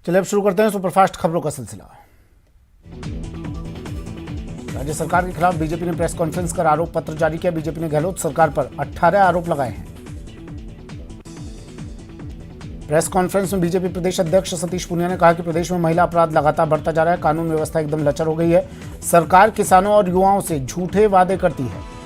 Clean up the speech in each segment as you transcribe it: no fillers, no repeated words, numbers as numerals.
चलिए अब शुरू करते हैं सुपरफास्ट खबरों का सिलसिला। राज्य सरकार के खिलाफ बीजेपी ने प्रेस कॉन्फ्रेंस कर आरोप पत्र जारी किया। बीजेपी ने गहलोत सरकार पर 18 आरोप लगाए हैं। प्रेस कॉन्फ्रेंस में बीजेपी प्रदेश अध्यक्ष सतीश पूनिया ने कहा कि प्रदेश में महिला अपराध लगातार बढ़ता जा रहा है, कानून व्यवस्था एकदम लचर हो गई है। सरकार किसानों और युवाओं से झूठे वादे करती है।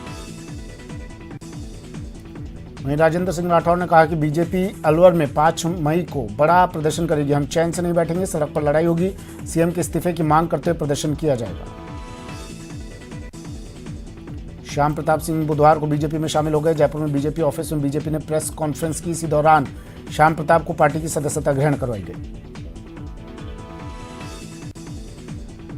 वहीं राजेंद्र सिंह राठौर ने कहा कि बीजेपी अलवर में 5 मई को बड़ा प्रदर्शन करेगी। हम चैन से नहीं बैठेंगे, सड़क पर लड़ाई होगी। सीएम के इस्तीफे की मांग करते हुए प्रदर्शन किया जाएगा। श्याम प्रताप सिंह बुधवार को बीजेपी में शामिल हो गए। जयपुर में बीजेपी ऑफिस में बीजेपी ने प्रेस कॉन्फ्रेंस की। इसी दौरान श्याम प्रताप को पार्टी की सदस्यता ग्रहण करवाई गई।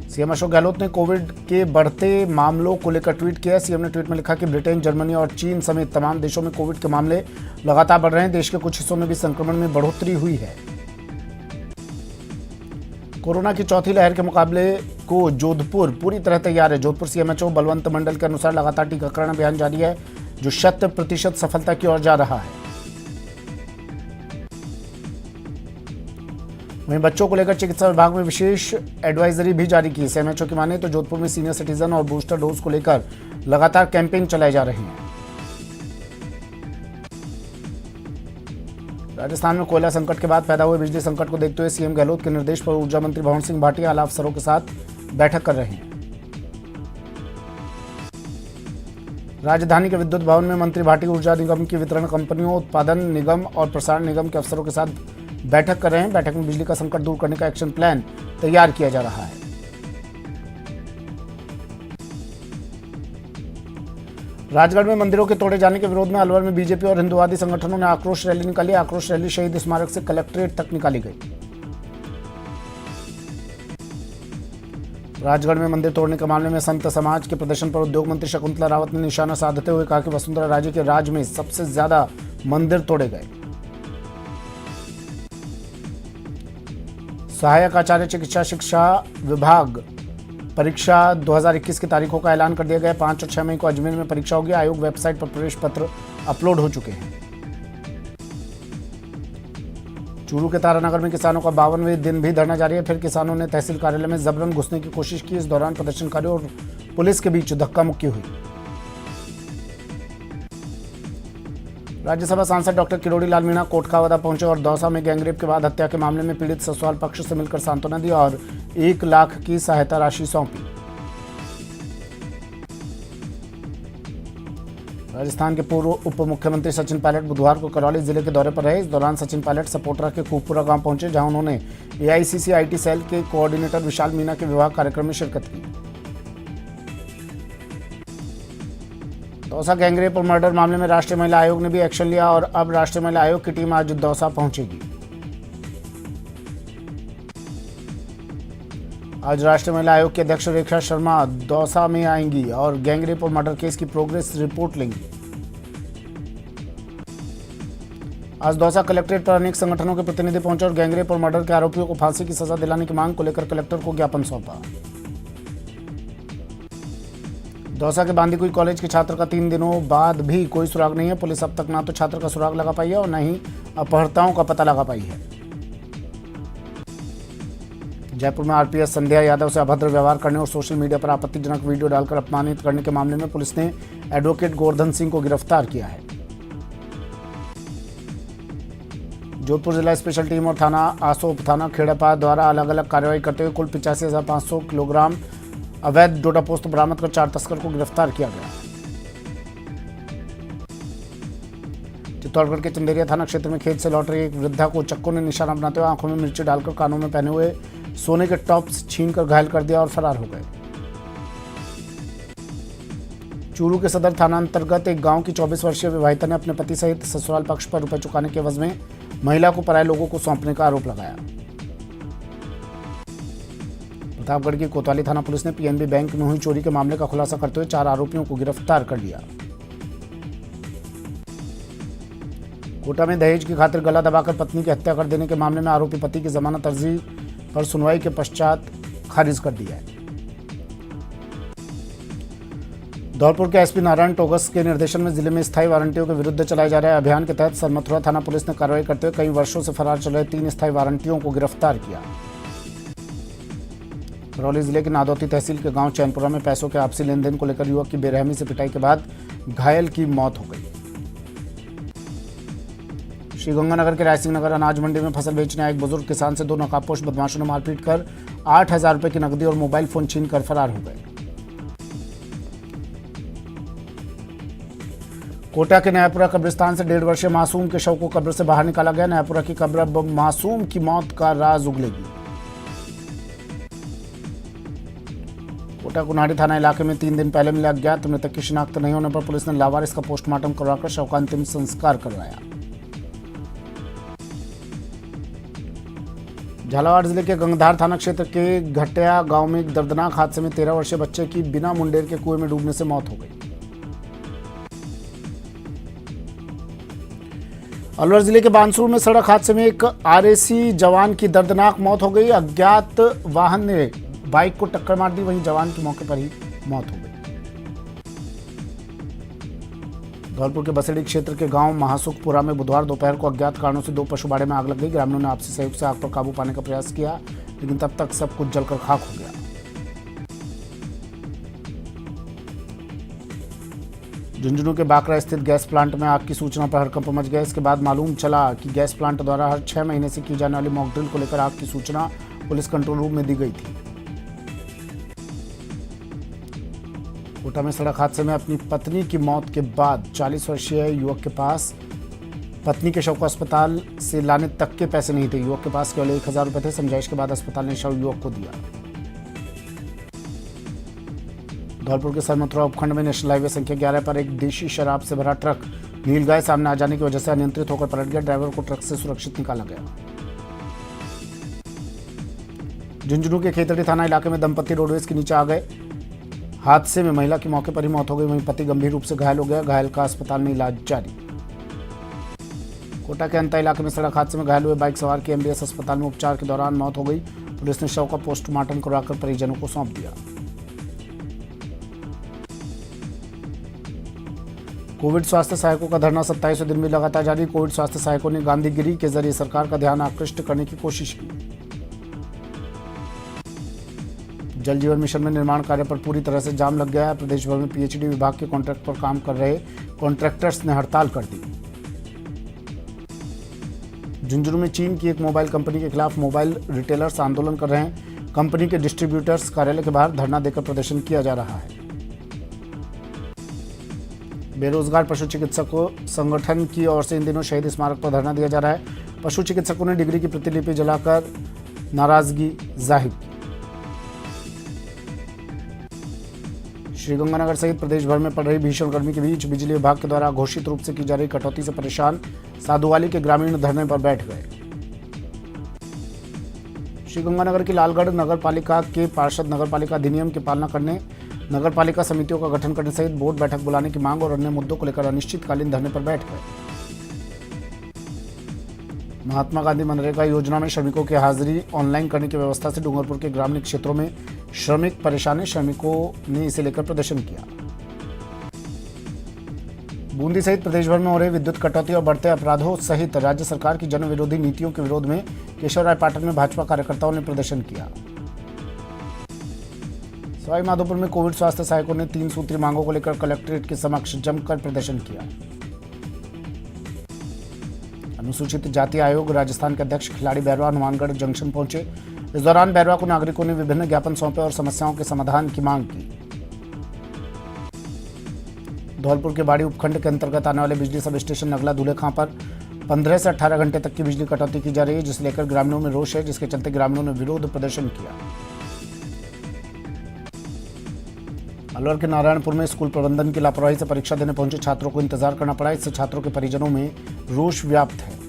सीएम अशोक गहलोत ने कोविड के बढ़ते मामलों को लेकर ट्वीट किया। सीएम ने ट्वीट में लिखा कि ब्रिटेन, जर्मनी और चीन समेत तमाम देशों में कोविड के मामले लगातार बढ़ रहे हैं। देश के कुछ हिस्सों में भी संक्रमण में बढ़ोतरी हुई है। कोरोना की चौथी लहर के मुकाबले को जोधपुर पूरी तरह तैयार है। जोधपुर सीएमएचओ बलवंत मंडल के अनुसार लगातार टीकाकरण अभियान जारी है, जो 100% सफलता की ओर जा रहा है। वहीं बच्चों को लेकर चिकित्सा विभाग में विशेष एडवाइजरी भी जारी की। सीएमएचओ की माने तो जोधपुर में सीनियर सिटीजन और बूस्टर डोज को लेकर लगातार कैंपेन चलाए जा रहे हैं। राजस्थान में कोयला संकट के बाद पैदा हुए बिजली संकट को देखते हुए सीएम गहलोत के निर्देश पर ऊर्जा मंत्री भवन सिंह भाटिया आला अफसरों के साथ बैठक कर रहे हैं। राजधानी के विद्युत भवन में मंत्री भाटिया ऊर्जा निगम की वितरण कंपनियों, उत्पादन निगम और प्रसारण निगम के अफसरों के साथ बैठक कर रहे हैं। बैठक में बिजली का संकट दूर करने का एक्शन प्लान तैयार किया जा रहा है। राजगढ़ में मंदिरों के तोड़े जाने के विरोध में अलवर में बीजेपी और हिंदुवादी संगठनों ने आक्रोश रैली निकाली। आक्रोश रैली शहीद स्मारक से कलेक्ट्रेट तक निकाली गई। राजगढ़ में मंदिर तोड़ने के मामले में संत समाज के प्रदर्शन पर उद्योग मंत्री शकुंतला रावत ने निशाना साधते हुए कहा कि वसुंधरा राजे के राज में सबसे ज्यादा मंदिर तोड़े गए। सहायक आचार्य चिकित्सा शिक्षा विभाग परीक्षा 2021 की तारीखों का ऐलान कर दिया गया। 5 और 6 मई को अजमेर में परीक्षा होगी। आयोग वेबसाइट पर प्रवेश पत्र अपलोड हो चुके हैं। चूरू के तारानगर में किसानों का 52वें दिन भी धरना जारी है। फिर किसानों ने तहसील कार्यालय में जबरन घुसने की कोशिश की। इस दौरान प्रदर्शनकारियों और पुलिस के बीच धक्का मुक्की हुई। राज्यसभा सांसद डॉक्टर किरोड़ी लाल मीणा कोटखावदा पहुंचे और दौसा में गैंगरेप के बाद हत्या के मामले में पीड़ित ससुराल पक्ष से मिलकर सांत्वना दी और 1 लाख की सहायता राशि सौंपी। राजस्थान के पूर्व उप मुख्यमंत्री सचिन पायलट बुधवार को करौली जिले के दौरे पर रहे। इस दौरान सचिन पायलट सपोटरा के खूबपुरा गांव पहुंचे, जहां उन्होंने एआईसीसी सेल के कोऑर्डिनेटर विशाल मीणा के विवाह कार्यक्रम में शिरकत की। दौसा गैंगरेप और मर्डर मामले में राष्ट्रीय महिला आयोग ने भी एक्शन लिया और अब राष्ट्रीय महिला आयोग की टीम आज दौसा पहुंचेगी। आज राष्ट्रीय महिला आयोग की अध्यक्ष रेखा शर्मा दौसा में आएंगी और गैंगरेप और मर्डर केस की प्रोग्रेस रिपोर्ट लेंगी। आज दौसा कलेक्ट्रेट पर अनेक संगठनों के प्रतिनिधि पहुंचे और गैंगरेप और मर्डर के आरोपियों को फांसी की सजा दिलाने की मांग को लेकर कलेक्टर को ज्ञापन सौंपा। दौसा के बांदीकुई कॉलेज के छात्र का 3 दिनों बाद भी कोई सुराग नहीं है। पुलिस अब तक ना तो छात्र का सुराग लगा पाई है और न ही अपहर्ताओं का पता लगा पाई है। जयपुर में आरपीएस संध्या यादव से अभद्र व्यवहार करने और सोशल मीडिया पर आपत्तिजनक वीडियो डालकर अपमानित करने के मामले में पुलिस ने एडवोकेट गोवर्धन सिंह को गिरफ्तार किया है। जोधपुर जिला स्पेशल टीम और थाना आसोप, थाना खेड़ापार द्वारा अलग अलग कार्रवाई करते हुए कुल 85,500 किलोग्राम अवैध डोडा पोस्त बरामद कर 4 तस्कर को गिरफ्तार किया गया। चित्तौड़गढ़ के चंदेरिया थाना क्षेत्र में खेत से लौट रही एक वृद्धा को चक्कू ने निशाना बनाते हुए आंखों में मिर्ची डालकर कानों में पहने हुए सोने के टॉप्स छीनकर घायल कर दिया और फरार हो गए। चूरू के सदर थाना अंतर्गत एक गांव की 24 वर्षीय विवाहिता ने अपने पति सहित ससुराल पक्ष पर रुपए चुकाने के एवज में महिला को पराये लोगों को सौंपने का आरोप लगाया। प्रतापगढ़ की कोतवाली थाना पुलिस ने पीएनबी बैंक में हुई चोरी के मामले का खुलासा करते हुए 4 आरोपियों को गिरफ्तार कर लिया। कोटा में दहेज की खातिर गला दबाकर पत्नी की हत्या कर देने के मामले में आरोपी पति की जमानत अर्जी पर सुनवाई के पश्चात खारिज कर दिया है। धौलपुर के एसपी नारायण टोगस के निर्देशन में जिले में स्थायी वारंटियों के विरुद्ध चलाए जा रहे अभियान के तहत सरमथुरा थाना पुलिस ने कार्रवाई करते हुए कई वर्षों से फरार चल रहे 3 स्थायी वारंटियों को गिरफ्तार किया। करौली जिले के नादौती तहसील के गांव चैनपुरा में पैसों के आपसी लेन देन को लेकर युवक की बेरहमी से पिटाई के बाद घायल की मौत हो गई। श्रीगंगानगर के रायसिंह नगर अनाज मंडी में फसल बेचने आए एक बुजुर्ग किसान से 2 नकाबपोश बदमाशों ने मारपीट कर 8,000 रुपए की नकदी और मोबाइल फोन छीन कर फरार हो गए। कोटा के नयापुरा कब्रिस्तान से 1.5 वर्षीय मासूम के शव को कब्र से बाहर निकाला गया। नयापुरा की कब्र अब मासूम की मौत का राज उगलेगी। कोटा कुन्हाड़ी थाना इलाके में 3 दिन पहले मिले अज्ञात मृतक की शिनाख्त नहीं होने पर पुलिस ने लावारिस का पोस्टमार्टम करवाकर शव का अंतिम संस्कार करवाया। झालावाड़ जिले के गंगधार थाना क्षेत्र के घटिया गांव में एक दर्दनाक हादसे में 13 वर्षीय बच्चे की बिना मुंडेर के कुएं में डूबने से मौत हो गई। अलवर जिले के बानसूर में सड़क हादसे में एक आरएसी जवान की दर्दनाक मौत हो गई। अज्ञात वाहन ने बाइक को टक्कर मार दी, वहीं जवान की मौके पर ही मौत हो गई। धौलपुर के बसेड़ी क्षेत्र के गांव महासुखपुरा में बुधवार दोपहर को अज्ञात कारणों से 2 पशुबाड़े में आग लग गई। ग्रामीणों ने आपसी सहयोग से आग पर काबू पाने का प्रयास किया, लेकिन तब तक सब कुछ जलकर खाक हो गया। झुंझुनू के बाकरा स्थित गैस प्लांट में आग की सूचना पर हड़कंप मच गया। इसके बाद मालूम चला कि गैस प्लांट द्वारा हर 6 महीने से की जाने वाली मॉक ड्रिल को लेकर आग की सूचना पुलिस कंट्रोल रूम में दी गई थी। कोटा में सड़क हादसे में अपनी पत्नी की मौत के बाद 40 वर्षीय युवक के पास पत्नी के शव को अस्पताल से लाने तक के पैसे नहीं थे। युवक के पास केवल 1,000 रुपए थे। समझाइश के बाद अस्पताल ने शव युवक को दिया। धौलपुर के सरमथुरा उपखंड में नेशनल हाईवे संख्या 11 पर एक देशी शराब से भरा ट्रक नीलगाय सामने आ जाने की वजह से अनियंत्रित होकर पलट गया। ड्राइवर को ट्रक से सुरक्षित निकाला गया। झुंझुनू के खेतड़ी थाना इलाके में दंपति रोडवेज के नीचे आ गए। हादसे में महिला की मौके पर ही मौत हो गई, वहीं पति गंभीर रूप से घायल हो गया। घायल का अस्पताल में इलाज जारी। कोटा के अंता इलाके में सड़क हादसे में घायल हुए बाइक सवार की एमबीएस अस्पताल में उपचार के दौरान मौत हो गई। पुलिस ने शव का पोस्टमार्टम करवाकर परिजनों को सौंप दिया। कोविड स्वास्थ्य सहायकों का धरना 27वें दिन भी लगातार जारी। कोविड स्वास्थ्य सहायकों ने गांधीगिरी के जरिए सरकार का ध्यान आकृष्ट करने की कोशिश की। जल जीवन मिशन में निर्माण कार्य पर पूरी तरह से जाम लग गया है। प्रदेश भर में पीएचडी विभाग के कॉन्ट्रैक्ट पर काम कर रहे कॉन्ट्रैक्टर्स ने हड़ताल कर दी। झुंझुनू में चीन की एक मोबाइल कंपनी के खिलाफ मोबाइल रिटेलर्स आंदोलन कर रहे हैं। कंपनी के डिस्ट्रीब्यूटर्स कार्यालय के बाहर धरना देकर प्रदर्शन किया जा रहा है। बेरोजगार पशु चिकित्सकों संगठन की ओर से इन दिनों शहीद स्मारक पर धरना दिया जा रहा है। पशु चिकित्सकों ने डिग्री की प्रतिलिपि जलाकर नाराजगी जाहिर की। श्रीगंगानगर सहित प्रदेश भर में पड़ रही भीषण गर्मी के बीच बिजली विभाग के द्वारा घोषित रूप से की जा रही कटौती से परेशान साधुवाली के ग्रामीण धरने पर बैठ गए। श्रीगंगानगर की लालगढ़ नगर पालिका के पार्षद नगर पालिका अधिनियम की पालना करने, नगर पालिका समितियों का गठन करने सहित बोर्ड बैठक बुलाने की मांग और अन्य मुद्दों को लेकर अनिश्चितकालीन धरने पर बैठ गए। महात्मा गांधी मनरेगा योजना में श्रमिकों की हाजिरी ऑनलाइन करने की व्यवस्था से डूंगरपुर के ग्रामीण क्षेत्रों में श्रमिक परेशान हैं। श्रमिकों ने इसे लेकर प्रदर्शन किया। बूंदी सहित प्रदेश भर में हो रही विद्युत कटौती और बढ़ते अपराधों सहित राज्य सरकार की जन विरोधी नीतियों के विरोध में केशवराय पाटन में भाजपा कार्यकर्ताओं ने प्रदर्शन किया। सवाई माधोपुर में कोविड स्वास्थ्य सहायकों ने 3 सूत्री मांगों को लेकर कलेक्ट्रेट के समक्ष जमकर प्रदर्शन किया। अनुसूचित जाति आयोग राजस्थान के अध्यक्ष खिलाड़ी बैरवा हनुमानगढ़ जंक्शन पहुंचे। इस दौरान बैरवा को नागरिकों ने विभिन्न ज्ञापन सौंपे और समस्याओं के समाधान की मांग की। धौलपुर के बाड़ी उपखंड के अंतर्गत आने वाले बिजली सब स्टेशन नगला धुलेखां पर 15 से 18 घंटे तक की बिजली कटौती की जा रही है, जिसे लेकर ग्रामीणों में रोष है, जिसके चलते ग्रामीणों ने विरोध प्रदर्शन किया। अलवर के नारायणपुर में स्कूल प्रबंधन की लापरवाही से परीक्षा देने पहुंचे छात्रों को इंतजार करना पड़ा। इससे छात्रों के परिजनों में रोष व्याप्त है।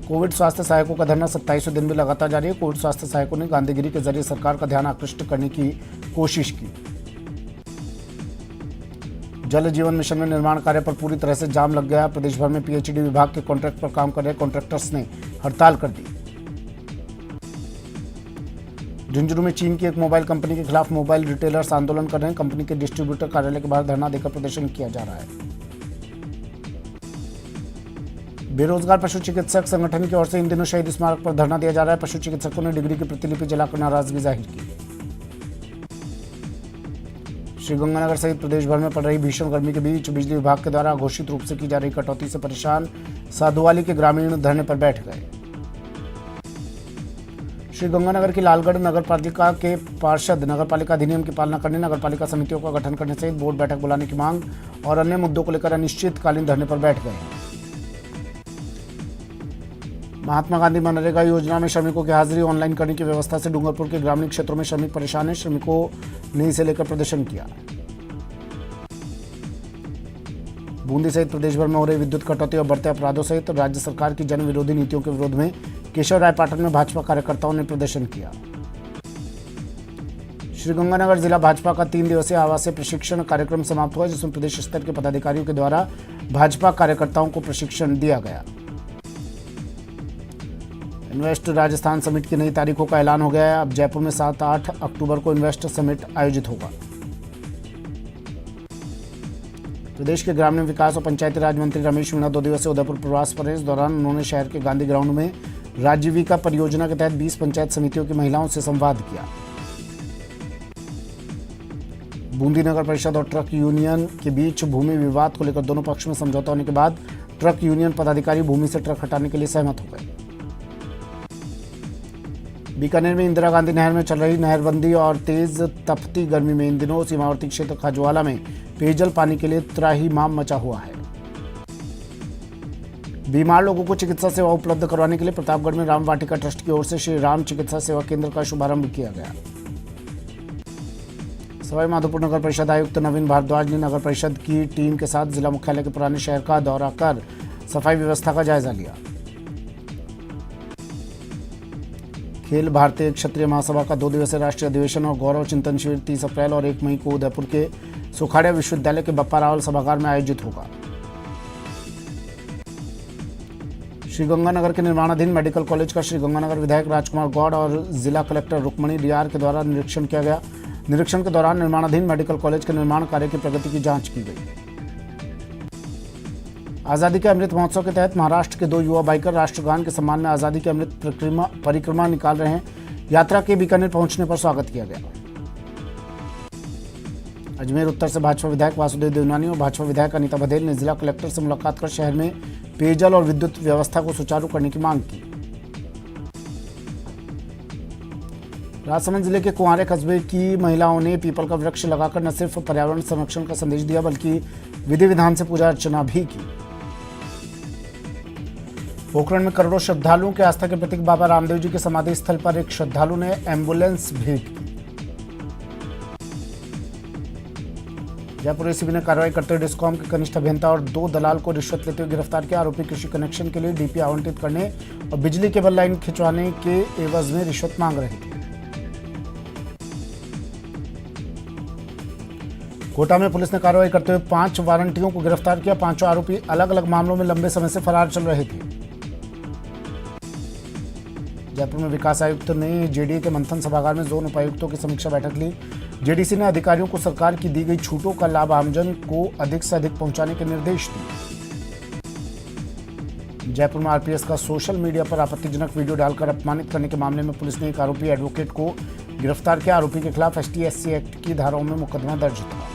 कोविड स्वास्थ्य सहायकों का धरना 27वें दिन भी लगातार जारी है। कोविड स्वास्थ्य सहायकों ने गांधीगिरी के जरिए सरकार का ध्यान आकृष्ट करने की कोशिश की। जल जीवन मिशन में निर्माण कार्य पर पूरी तरह से जाम लग गया। प्रदेश भर में पीएचडी विभाग के कॉन्ट्रैक्ट पर काम कर रहे कॉन्ट्रैक्टर्स ने हड़ताल कर दी। झुंझुनू में चीन की एक मोबाइल कंपनी के खिलाफ मोबाइल रिटेलर्स आंदोलन कर रहे हैं। कंपनी के डिस्ट्रीब्यूटर कार्यालय के बाहर धरना देकर प्रदर्शन किया जा रहा है। बेरोजगार पशु चिकित्सक संगठन की ओर से इन दिनों शहीद स्मारक पर धरना दिया जा रहा है। पशु चिकित्सकों ने डिग्री की प्रतिलिपि जलाकर नाराजगी जाहिर की। श्रीगंगानगर सहित प्रदेश भर में पड़ रही भीषण गर्मी के बीच बिजली विभाग के द्वारा घोषित रूप से की जा रही कटौती से परेशान साधुवाली के ग्रामीण धरने पर बैठ गए। श्रीगंगानगर की लालगढ़ नगर पालिका के पार्षद नगर पालिका अधिनियम की पालना करने, नगर पालिका समितियों का गठन करने सहित बोर्ड बैठक बुलाने की मांग और अन्य मुद्दों को लेकर अनिश्चितकालीन धरने पर बैठ गए हैं। महात्मा गांधी मनरेगा योजना में श्रमिकों की हाजिरी ऑनलाइन करने की व्यवस्था से डूंगरपुर के ग्रामीण क्षेत्रों में श्रमिक परेशान हैं। श्रमिकों ने इसे लेकर प्रदर्शन किया। बूंदी सहित प्रदेश भर में हो रही विद्युत कटौती और बढ़ते अपराधों सहित राज्य सरकार की जन विरोधी नीतियों के विरोध में केशवरायपाटन में भाजपा कार्यकर्ताओं ने प्रदर्शन किया। श्रीगंगानगर जिला भाजपा का 3 दिवसीय आवासीय प्रशिक्षण कार्यक्रम समाप्त हुआ, जिसमें प्रदेश स्तर के पदाधिकारियों के द्वारा भाजपा कार्यकर्ताओं को प्रशिक्षण दिया गया। इन्वेस्ट राजस्थान समिट की नई तारीखों का ऐलान हो गया है। अब जयपुर में 7-8 अक्टूबर को इन्वेस्ट समिट आयोजित होगा। प्रदेश के ग्रामीण विकास और पंचायती राज मंत्री रमेश मीणा 2 दिवसीय उदयपुर प्रवास पर हैं। इस दौरान उन्होंने शहर के गांधी ग्राउंड में राजीविका परियोजना के तहत 20 पंचायत समितियों की महिलाओं से संवाद किया। बूंदी नगर परिषद और ट्रक यूनियन के बीच भूमि विवाद को लेकर दोनों पक्ष में समझौता होने के बाद ट्रक यूनियन पदाधिकारी भूमि से ट्रक हटाने के लिए सहमत हो गए। बीकानेर में इंदिरा गांधी नहर में चल रही नहरबंदी और तेज तपती गर्मी में इन दिनों सीमावर्ती क्षेत्र खाजवाला में पेयजल पानी के लिए त्राहिमाम मचा हुआ है। बीमार लोगों को चिकित्सा सेवा उपलब्ध करवाने के लिए प्रतापगढ़ में राम वाटिका ट्रस्ट की ओर से श्री राम चिकित्सा सेवा केंद्र का शुभारंभ किया गया। सवाई माधोपुर नगर परिषद आयुक्त नवीन भारद्वाज ने नगर परिषद की टीम के साथ जिला मुख्यालय के पुराने शहर का दौरा कर सफाई व्यवस्था का जायजा लिया। खेल भारतीय क्षत्रिय महासभा का 2 दिवसीय राष्ट्रीय अधिवेशन और गौरव चिंतन शिविर 30 अप्रैल और 1 मई को उदयपुर के सुखाड़िया विश्वविद्यालय के बप्पा रावल सभागार में आयोजित होगा। श्रीगंगानगर के निर्माणाधीन मेडिकल कॉलेज का श्रीगंगानगर विधायक राजकुमार गौड़ और जिला कलेक्टर रुक्मणी रियार के द्वारा निरीक्षण किया गया। निरीक्षण के दौरान निर्माणाधीन मेडिकल कॉलेज के निर्माण कार्य की प्रगति की जांच की गई। आज़ादी के अमृत महोत्सव के तहत महाराष्ट्र के 2 युवा बाइकर राष्ट्रगान के सम्मान में आज़ादी के अमृत परिक्रमा निकाल रहे हैं। यात्रा के बीकानेर पहुंचने पर स्वागत किया गया। अजमेर उत्तर से भाजपा विधायक वासुदेव देवनानी और भाजपा विधायक अनीता बघेल ने जिला कलेक्टर से मुलाकात कर शहर में पेयजल और विद्युत व्यवस्था को सुचारू करने की मांग की। राजसमंद जिले के कुंवारे कस्बे की महिलाओं ने पीपल का वृक्ष लगाकर न सिर्फ पर्यावरण संरक्षण का संदेश दिया, बल्कि विधि विधान से पूजा अर्चना भी की। पोखरण में करोड़ों श्रद्धालुओं के आस्था के प्रतीक बाबा रामदेव जी के समाधि स्थल पर एक श्रद्धालु ने एम्बुलेंस भेंट की। जयपुर एसीबी ने कार्रवाई करते हुए डिस्कॉम के कनिष्ठ अभियंता और 2 दलाल को रिश्वत लेते हुए गिरफ्तार किया। आरोपी कृषि कनेक्शन के लिए डीपी आवंटित करने और बिजली केबल लाइन खिंचवाने के एवज में रिश्वत मांग रहे थे। कोटा में पुलिस ने कार्रवाई करते हुए 5 वारंटियों को गिरफ्तार किया। 5 आरोपी अलग अलग मामलों में लंबे समय से फरार चल रहे थे। जयपुर में विकास आयुक्त ने जेडीए के मंथन सभागार में जोन उपायुक्तों की समीक्षा बैठक ली। जेडीसी ने अधिकारियों को सरकार की दी गई छूटों का लाभ आमजन को अधिक से अधिक पहुंचाने के निर्देश दिए। जयपुर में आरपीएस का सोशल मीडिया पर आपत्तिजनक वीडियो डालकर अपमानित करने के मामले में पुलिस ने एक आरोपी एडवोकेट को गिरफ्तार किया। आरोपी के खिलाफ एसटी/एससी एक्ट की धाराओं में मुकदमा दर्ज था।